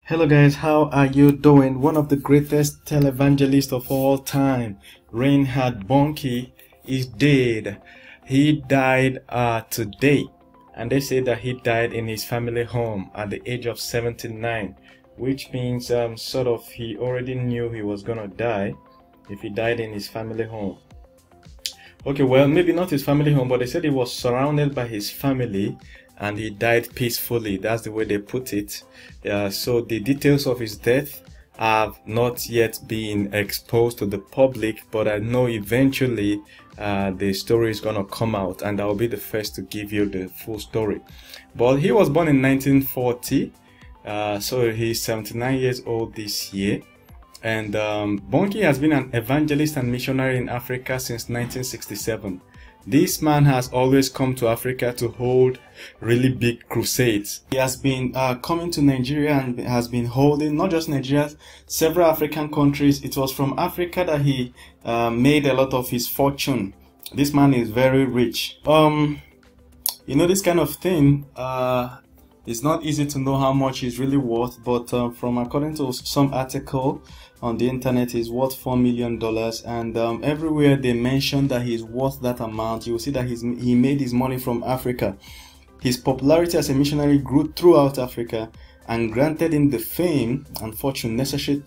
Hello guys, how are you doing? One of the greatest televangelists of all time, Reinhard Bonnke, is dead. He died today, and they say that he died in his family home at the age of 79, which means he already knew he was gonna die if he died in his family home. Okay, well, maybe not his family home, but they said he was surrounded by his family and he died peacefully. That's the way they put it. So the details of his death have not yet been exposed to the public, but I know eventually the story is gonna come out and I'll be the first to give you the full story. But he was born in 1940, so he's 79 years old this year. And Bonnke has been an evangelist and missionary in Africa since 1967. This man has always come to Africa to hold really big crusades. He has been coming to Nigeria and has been holding not just Nigeria, several African countries. It was from Africa that he made a lot of his fortune. This man is very rich. You know, this kind of thing, it's not easy to know how much he's really worth, but from according to some article on the internet, he's worth $4 million, and everywhere they mention that he's worth that amount, you will see that he made his money from Africa. His popularity as a missionary grew throughout Africa and granted him the fame and fortune necessary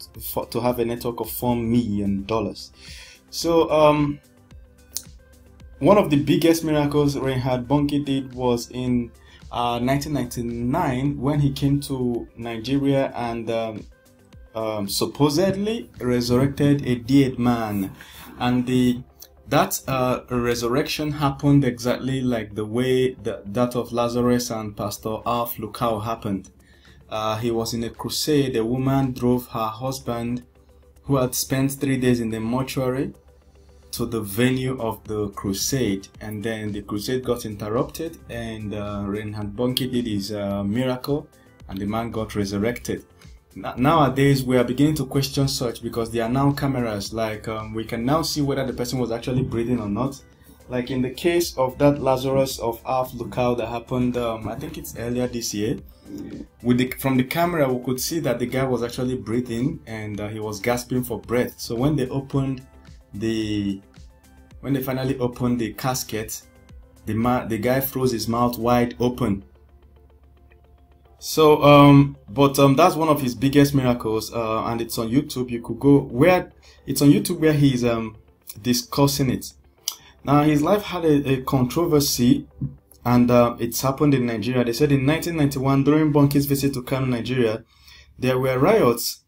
to have a network of $4 million. So one of the biggest miracles Reinhard Bonnke did was in 1999 when he came to Nigeria and supposedly resurrected a dead man, and that resurrection happened exactly like the way that of Lazarus and Pastor Alf Lukau happened. He was in a crusade. A woman drove her husband, who had spent 3 days in the mortuary, to the venue of the crusade, and then the crusade got interrupted, and Reinhard Bonnke did his miracle, and the man got resurrected. Nowadays, we are beginning to question such because there are now cameras. Like we can now see whether the person was actually breathing or not. Like in the case of that Lazarus of Alf Lukau that happened, I think it's earlier this year. From the camera, we could see that the guy was actually breathing and he was gasping for breath. So when they finally opened the casket, the guy froze his mouth wide open. So that's one of his biggest miracles, and it's on YouTube. You could go where it's on YouTube where he's discussing it. Now his life had a controversy, and it's happened in Nigeria. They said in 1991, during Bonnke's visit to Kano, Nigeria, there were riots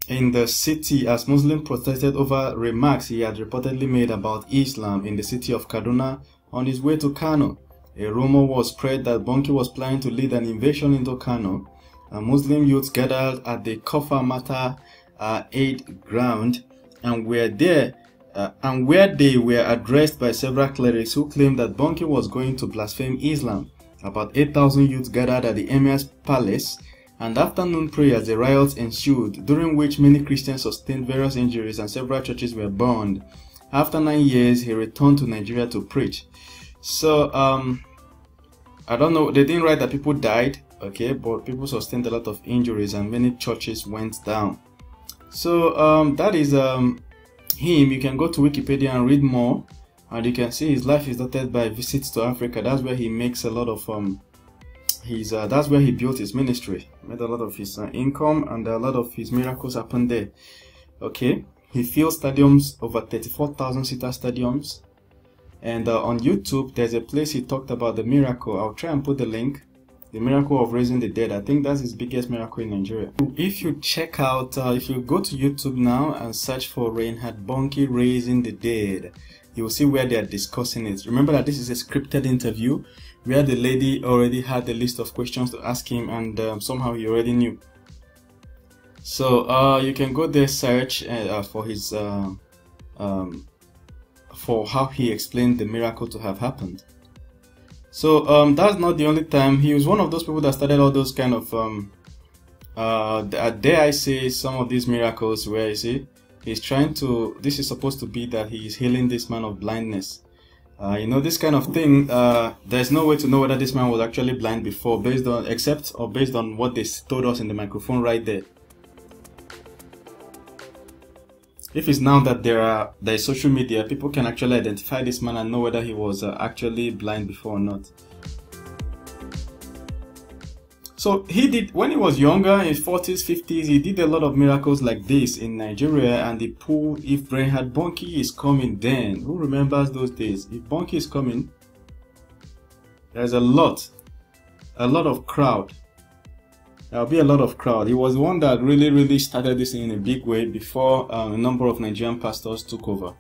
in the city as Muslims protested over remarks he had reportedly made about Islam in the city of Kaduna on his way to Kano. A rumor was spread that Bonnke was planning to lead an invasion into Kano. Muslim youths gathered at the Kofa Mata Aid ground and where they were addressed by several clerics who claimed that Bonnke was going to blaspheme Islam. About 8,000 youths gathered at the Emir's palace, and after noon prayers, the riots ensued, during which many Christians sustained various injuries and several churches were burned. After 9 years, he returned to Nigeria to preach. So, I don't know, they didn't write that people died, okay, but people sustained a lot of injuries and many churches went down. So, that is him. You can go to Wikipedia and read more, and you can see his life is dotted by visits to Africa. That's where he makes a lot of that's where he built his ministry, made a lot of his income, and a lot of his miracles happened there. Okay, he filled stadiums, over 34,000 seater stadiums. And on YouTube, there's a place he talked about the miracle. I'll try and put the link. The miracle of raising the dead. I think that's his biggest miracle in Nigeria. If you check out, if you go to YouTube now and search for Reinhard Bonnke raising the dead, you will see where they are discussing it. Remember that this is a scripted interview where the lady already had a list of questions to ask him, and somehow he already knew. So you can go there, search for his for how he explained the miracle to have happened. So that's not the only time. He was one of those people that started all those kind of dare I say, some of these miracles where you see he's trying to, this is supposed to be that he is healing this man of blindness. You know, this kind of thing, there's no way to know whether this man was actually blind before, based on what they told us in the microphone right there. If it's now that there's social media, people can actually identify this man and know whether he was actually blind before or not. So he did, when he was younger, in his 40s, 50s, he did a lot of miracles like this in Nigeria, and they pulled, if Reinhard Bonnke is coming then, who remembers those days? If Bonnke is coming, there's a lot of crowd. There'll be a lot of crowd. He was the one that really started this in a big way before a number of Nigerian pastors took over.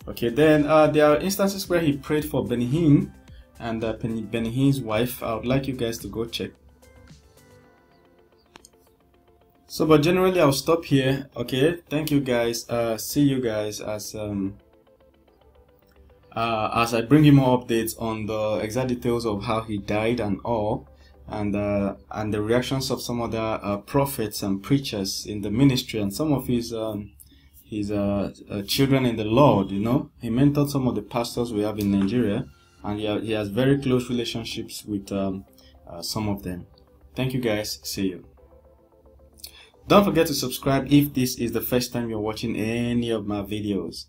Okay, then there are instances where he prayed for Benny Hinn and Benny Hinn's wife. I would like you guys to go check. So, but generally I'll stop here. Okay, thank you guys. See you guys as I bring you more updates on the exact details of how he died and all. And the reactions of some other prophets and preachers in the ministry, and some of his children in the Lord. You know, he mentored some of the pastors we have in Nigeria, and he has very close relationships with some of them. Thank you guys. See you. Don't forget to subscribe if this is the first time you're watching any of my videos.